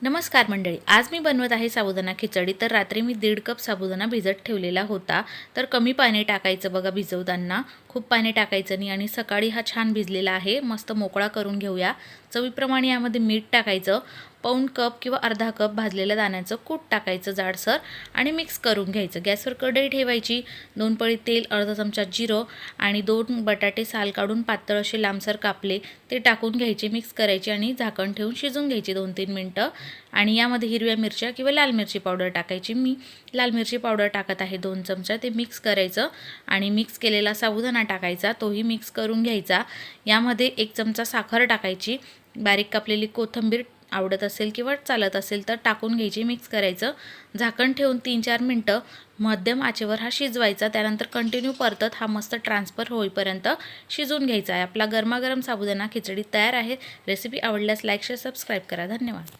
नमस्कार मंडळी, आज मी बनवत आहे साबुदाणा खिचडी. तर रात्री मी 1.5 कप साबुदाणा भिजत ठेवलेला होता. तर कमी पाणी टाकायचं बघा भिजवताना, खूप पाणी टाकायचं नाही. आणि सकाळी हा छान भिजलेला आहे, मस्त मोकळा करून घेऊया. चवीप्रमाणे यामध्ये मीठ टाकायचं, पाऊण कप किंवा अर्धा कप भाजलेल्या दाण्याचं कूट टाकायचं जाडसर आणि मिक्स करून घ्यायचं. गॅसवर कढई ठेवायची, 2 पळी तेल, अर्धा चमचा जिरं आणि 2 बटाटे साल काढून पातळ असे लांबसर कापले ते टाकून घ्यायचे, मिक्स करायचे आणि झाकण ठेवून शिजून घ्यायचे 2-3 मिनटं. आणि यामध्ये हिरव्या मिरच्या किंवा लाल मिरची पावडर टाकायची. मी लाल मिरची पावडर टाकत आहे 2 चमचा. ते मिक्स करायचं आणि मिक्स केलेला साबुदाणा टाकायचा, तोही मिक्स करून घ्यायचा. यामध्ये 1 चमचा साखर टाकायची, बारीक कापलेली कोथिंबीर आवडत असेल किंवा चालत असेल तर टाकून घ्यायची, मिक्स करायचं. झाकण ठेवून 3-4 मिनटं मध्यम आचेवर हा शिजवायचा. त्यानंतर कंटिन्यू परतत हा मस्त ट्रान्सफर होईपर्यंत शिजवून घ्यायचा आहे. आपला गरमागरम साबुदाणा खिचडी तयार आहे. रेसिपी आवडल्यास लाईक, शेअर, सबस्क्राईब करा. धन्यवाद.